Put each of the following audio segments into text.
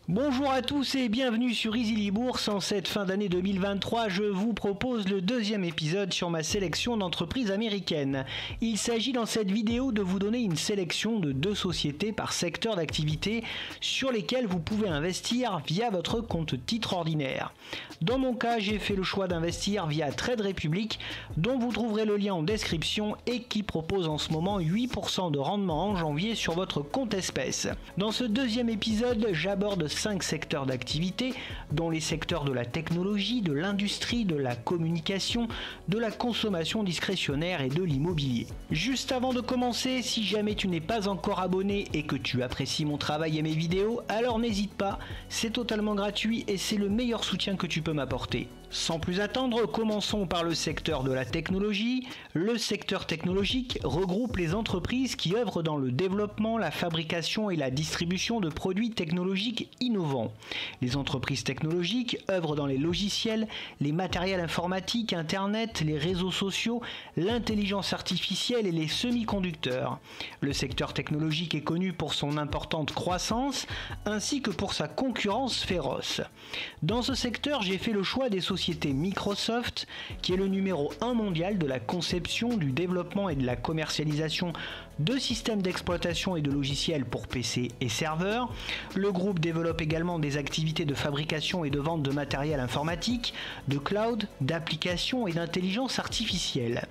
Bonjour à tous et bienvenue sur Easily Bourse. En cette fin d'année 2023, je vous propose le deuxième épisode sur ma sélection d'entreprises américaines. Il s'agit dans cette vidéo de vous donner une sélection de 2 sociétés par secteur d'activité sur lesquelles vous pouvez investir via votre compte titre ordinaire. Dans mon cas, j'ai fait le choix d'investir via Trade Republic, dont vous trouverez le lien en description et qui propose en ce moment 8% de rendement en janvier sur votre compte espèce. Dans ce deuxième épisode, j'aborde 5 secteurs d'activité, dont les secteurs de la technologie, de l'industrie, de la communication, de la consommation discrétionnaire et de l'immobilier. Juste avant de commencer, si jamais tu n'es pas encore abonné et que tu apprécies mon travail et mes vidéos, alors n'hésite pas, c'est totalement gratuit et c'est le meilleur soutien que tu peux m'apporter. Sans plus attendre, commençons par le secteur de la technologie. Le secteur technologique regroupe les entreprises qui œuvrent dans le développement, la fabrication et la distribution de produits technologiques innovants. Les entreprises technologiques œuvrent dans les logiciels, les matériels informatiques, Internet, les réseaux sociaux, l'intelligence artificielle et les semi-conducteurs. Le secteur technologique est connu pour son importante croissance ainsi que pour sa concurrence féroce. Dans ce secteur, j'ai fait le choix des sociétés Microsoft, qui est le numéro 1 mondial de la conception, du développement et de la commercialisation de systèmes d'exploitation et de logiciels pour PC et serveurs. Le groupe développe également des activités de fabrication et de vente de matériel informatique, de cloud, d'applications et d'intelligence artificielle.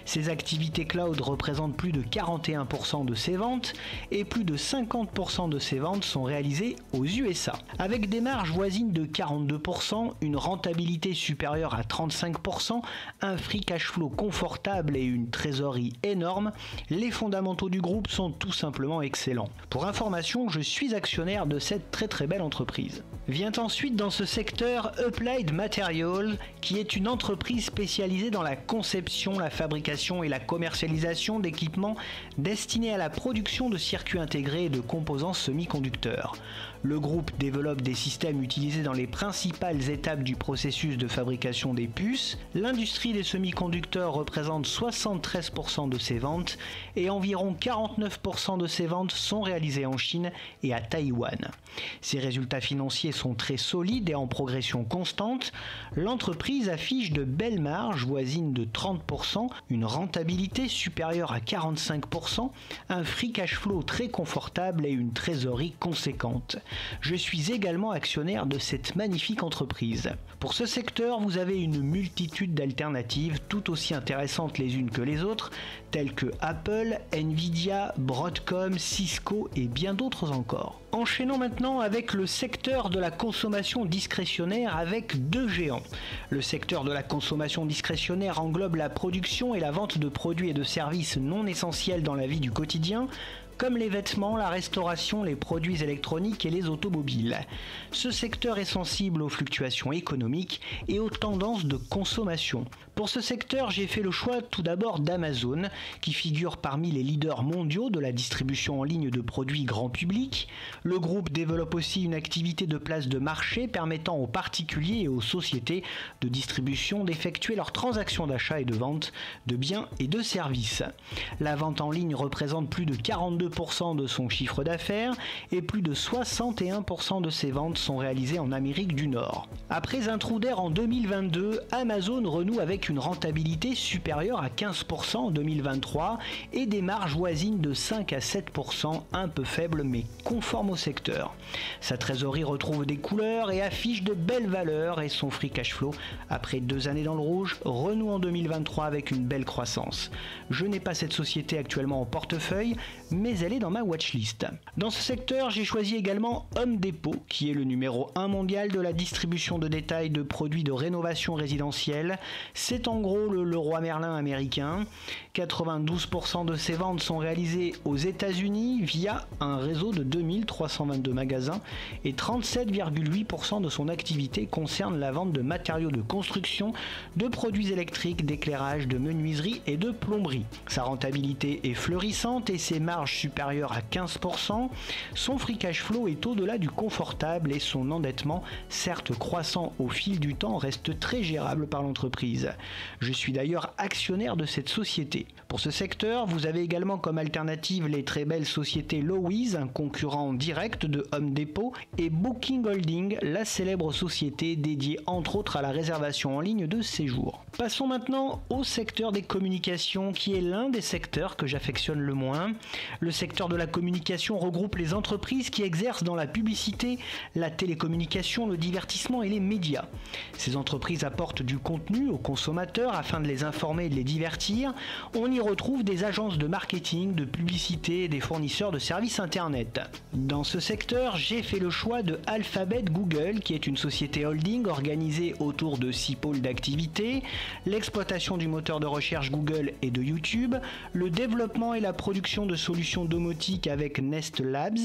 Ces activités cloud représentent plus de 41% de ses ventes et plus de 50% de ses ventes sont réalisées aux USA. Avec des marges voisines de 42%, une rentabilité supérieure à 35%, un free cash flow confortable et une trésorerie énorme, les fondamentaux du groupe sont tout simplement excellents. Pour information, je suis actionnaire de cette très belle entreprise. Vient ensuite dans ce secteur Applied Materials, qui est une entreprise spécialisée dans la conception, la fabrication et la commercialisation d'équipements destinés à la production de circuits intégrés et de composants semi-conducteurs. Le groupe développe des systèmes utilisés dans les principales étapes du processus de fabrication des puces. L'industrie des semi-conducteurs représente 73% de ses ventes et environ 49% de ses ventes sont réalisées en Chine et à Taïwan. Ses résultats financiers sont très solides et en progression constante. L'entreprise affiche de belles marges voisines de 30%, une rentabilité supérieure à 45%, un free cash flow très confortable et une trésorerie conséquente. Je suis également actionnaire de cette magnifique entreprise. Pour ce secteur, vous avez une multitude d'alternatives tout aussi intéressantes les unes que les autres, telles que Apple, Nvidia, Broadcom, Cisco et bien d'autres encore. Enchaînons maintenant avec le secteur de la consommation discrétionnaire avec 2 géants. Le secteur de la consommation discrétionnaire englobe la production et la vente de produits et de services non essentiels dans la vie du quotidien, comme les vêtements, la restauration, les produits électroniques et les automobiles. Ce secteur est sensible aux fluctuations économiques et aux tendances de consommation. Pour ce secteur, j'ai fait le choix tout d'abord d'Amazon, qui figure parmi les leaders mondiaux de la distribution en ligne de produits grand public. Le groupe développe aussi une activité de place de marché permettant aux particuliers et aux sociétés de distribution d'effectuer leurs transactions d'achat et de vente de biens et de services. La vente en ligne représente plus de 42% de son chiffre d'affaires et plus de 61% de ses ventes sont réalisées en Amérique du Nord. Après un trou d'air en 2022, Amazon renoue avec une rentabilité supérieure à 15% en 2023 et des marges voisines de 5 à 7%, un peu faibles mais conformes au secteur. Sa trésorerie retrouve des couleurs et affiche de belles valeurs et son free cash flow, après 2 années dans le rouge, renoue en 2023 avec une belle croissance. Je n'ai pas cette société actuellement en portefeuille, mais elle est dans ma watchlist. Dans ce secteur, j'ai choisi également Home Depot, qui est le numéro 1 mondial de la distribution de détail de produits de rénovation résidentielle. C'est en gros le Leroy Merlin américain. 92% de ses ventes sont réalisées aux États-Unis via un réseau de 2322 magasins et 37,8% de son activité concerne la vente de matériaux de construction, de produits électriques, d'éclairage, de menuiserie et de plomberie. Sa rentabilité est fleurissante et ses marges supérieures à 15%. Son free cash flow est au-delà du confortable et son endettement, certes croissant au fil du temps, reste très gérable par l'entreprise. Je suis d'ailleurs actionnaire de cette société. Pour ce secteur, vous avez également comme alternative les très belles sociétés Lowe's, un concurrent direct de Home Depot, et Booking Holdings, la célèbre société dédiée entre autres à la réservation en ligne de séjour. Passons maintenant au secteur des communications, qui est l'un des secteurs que j'affectionne le moins. Le secteur de la communication regroupe les entreprises qui exercent dans la publicité, la télécommunication, le divertissement et les médias. Ces entreprises apportent du contenu aux consommateurs afin de les informer et de les divertir. On y retrouve des agences de marketing, de publicité et des fournisseurs de services internet. Dans ce secteur, j'ai fait le choix de Alphabet Google, qui est une société holding organisée autour de 6 pôles d'activité: l'exploitation du moteur de recherche Google et de YouTube, le développement et la production de solutions domotiques avec Nest Labs,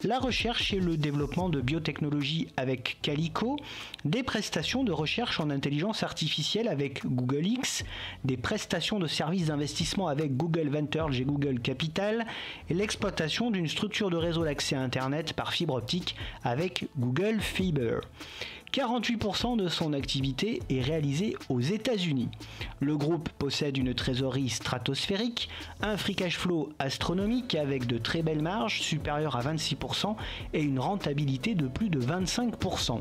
la recherche et le développement de biotechnologie avec Calico, des prestations de recherche en intelligence artificielle avec Google X, des prestations de services d'investissement avec Google Ventures et Google Capital, et l'exploitation d'une structure de réseau d'accès à Internet par fibre optique avec Google Fiber. 48% de son activité est réalisée aux États-Unis. Le groupe possède une trésorerie stratosphérique, un free cash flow astronomique avec de très belles marges supérieures à 26% et une rentabilité de plus de 25%.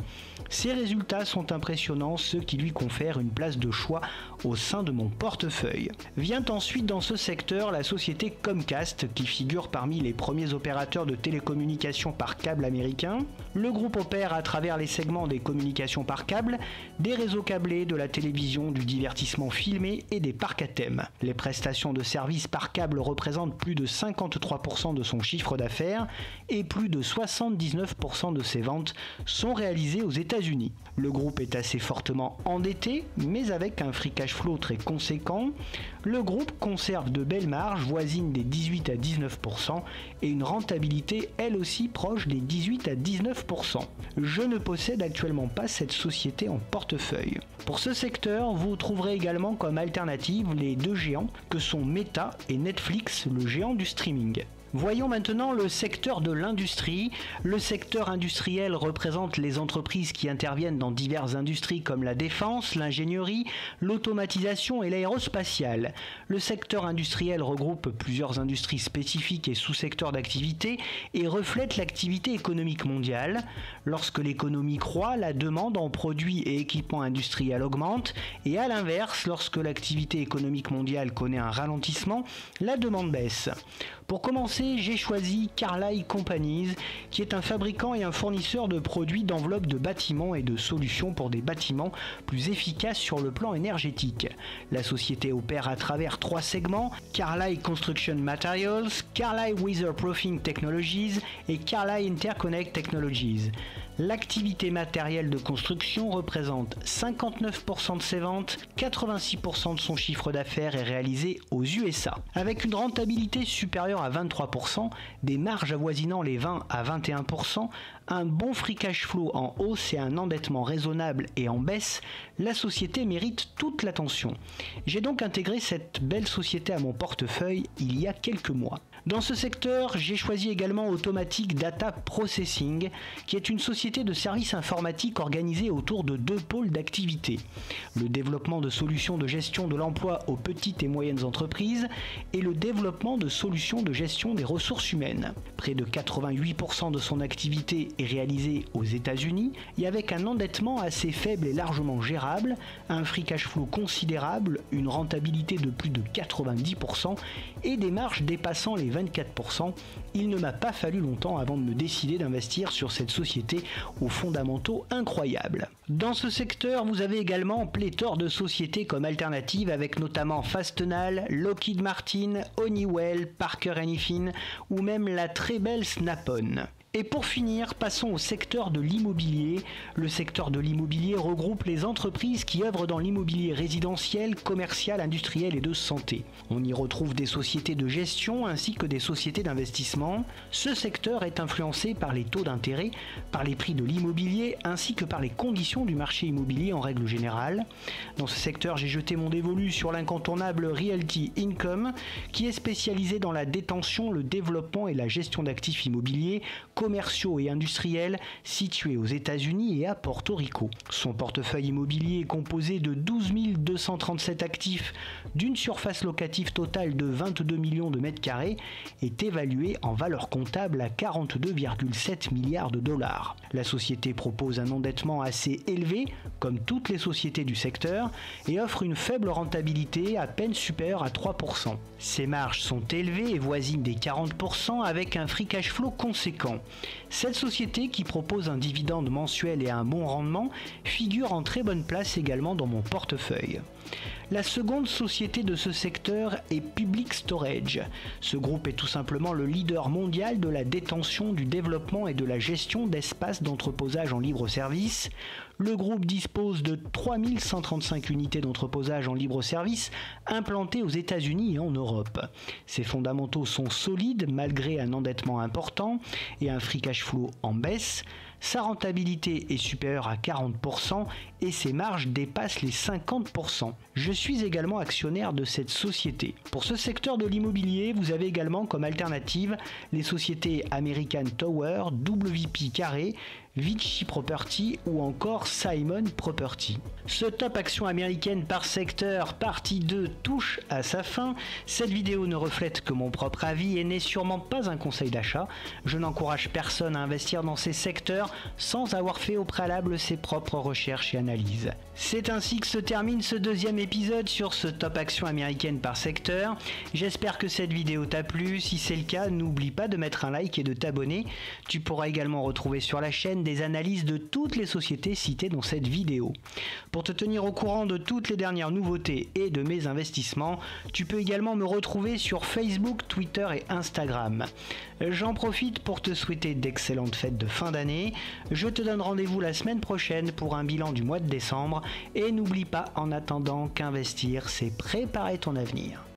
Ces résultats sont impressionnants, ce qui lui confère une place de choix au sein de mon portefeuille. Vient ensuite dans ce secteur la société Comcast, qui figure parmi les premiers opérateurs de télécommunications par câble américains. Le groupe opère à travers les segments des communications par câble, des réseaux câblés, de la télévision, du divertissement filmé et des parcs à thème. Les prestations de services par câble représentent plus de 53% de son chiffre d'affaires et plus de 79% de ses ventes sont réalisées aux États-Unis. Le groupe est assez fortement endetté, mais avec un free cash flow très conséquent. Le groupe conserve de belles marges voisines des 18 à 19% et une rentabilité elle aussi proche des 18 à 19%. Je ne possède actuellement pas cette société en portefeuille. Pour ce secteur, vous trouverez également comme alternative les deux géants que sont Meta et Netflix, le géant du streaming. Voyons maintenant le secteur de l'industrie. Le secteur industriel représente les entreprises qui interviennent dans diverses industries comme la défense, l'ingénierie, l'automatisation et l'aérospatiale. Le secteur industriel regroupe plusieurs industries spécifiques et sous-secteurs d'activité et reflète l'activité économique mondiale. Lorsque l'économie croît, la demande en produits et équipements industriels augmente et à l'inverse, lorsque l'activité économique mondiale connaît un ralentissement, la demande baisse. Pour commencer, j'ai choisi Carlisle Companies, qui est un fabricant et un fournisseur de produits d'enveloppes de bâtiments et de solutions pour des bâtiments plus efficaces sur le plan énergétique. La société opère à travers 3 segments: Carlisle Construction Materials, Carlisle Weatherproofing Technologies et Carlisle Interconnect Technologies. L'activité matérielle de construction représente 59% de ses ventes, 86% de son chiffre d'affaires est réalisé aux USA. Avec une rentabilité supérieure à 23%, des marges avoisinant les 20 à 21%, un bon free cash flow en hausse et un endettement raisonnable et en baisse, la société mérite toute l'attention. J'ai donc intégré cette belle société à mon portefeuille il y a quelques mois. Dans ce secteur, j'ai choisi également Automatic Data Processing, qui est une société de services informatiques organisée autour de 2 pôles d'activité: le développement de solutions de gestion de l'emploi aux petites et moyennes entreprises et le développement de solutions de gestion des ressources humaines. Près de 88% de son activité est réalisée aux États-Unis et avec un endettement assez faible et largement gérable, un free cash flow considérable, une rentabilité de plus de 90% et des marges dépassant les 24%, il ne m'a pas fallu longtemps avant de me décider d'investir sur cette société aux fondamentaux incroyables. Dans ce secteur, vous avez également pléthore de sociétés comme alternatives avec notamment Fastenal, Lockheed Martin, Honeywell, Parker Hannifin ou même la très belle Snap-on. Et pour finir, passons au secteur de l'immobilier. Le secteur de l'immobilier regroupe les entreprises qui œuvrent dans l'immobilier résidentiel, commercial, industriel et de santé. On y retrouve des sociétés de gestion ainsi que des sociétés d'investissement. Ce secteur est influencé par les taux d'intérêt, par les prix de l'immobilier ainsi que par les conditions du marché immobilier en règle générale. Dans ce secteur, j'ai jeté mon dévolu sur l'incontournable Realty Income, qui est spécialisé dans la détention, le développement et la gestion d'actifs immobiliers commerciaux et industriels situés aux États-Unis et à Porto Rico. Son portefeuille immobilier est composé de 12 237 actifs d'une surface locative totale de 22 millions de mètres carrés, est évalué en valeur comptable à 42,7 milliards de dollars. La société propose un endettement assez élevé, comme toutes les sociétés du secteur, et offre une faible rentabilité à peine supérieure à 3%. Ses marges sont élevées et voisines des 40% avec un free cash flow conséquent. Cette société, qui propose un dividende mensuel et un bon rendement, figure en très bonne place également dans mon portefeuille. La seconde société de ce secteur est Public Storage. Ce groupe est tout simplement le leader mondial de la détention, du développement et de la gestion d'espaces d'entreposage en libre service. Le groupe dispose de 3135 unités d'entreposage en libre service implantées aux États-Unis et en Europe. Ses fondamentaux sont solides malgré un endettement important et un free cash flow en baisse. Sa rentabilité est supérieure à 40% et ses marges dépassent les 50%. Je suis également actionnaire de cette société. Pour ce secteur de l'immobilier, vous avez également comme alternative les sociétés American Tower, WP Carré, Vichy Property ou encore Simon Property. Ce top action américaine par secteur partie 2 touche à sa fin. Cette vidéo ne reflète que mon propre avis et n'est sûrement pas un conseil d'achat. Je n'encourage personne à investir dans ces secteurs sans avoir fait au préalable ses propres recherches et analyses. C'est ainsi que se termine ce deuxième épisode sur ce top action américaine par secteur. J'espère que cette vidéo t'a plu. Si c'est le cas, n'oublie pas de mettre un like et de t'abonner. Tu pourras également retrouver sur la chaîne des analyses de toutes les sociétés citées dans cette vidéo. Pour te tenir au courant de toutes les dernières nouveautés et de mes investissements, tu peux également me retrouver sur Facebook, Twitter et Instagram. J'en profite pour te souhaiter d'excellentes fêtes de fin d'année. Je te donne rendez-vous la semaine prochaine pour un bilan du mois de décembre et n'oublie pas en attendant qu'investir, c'est préparer ton avenir.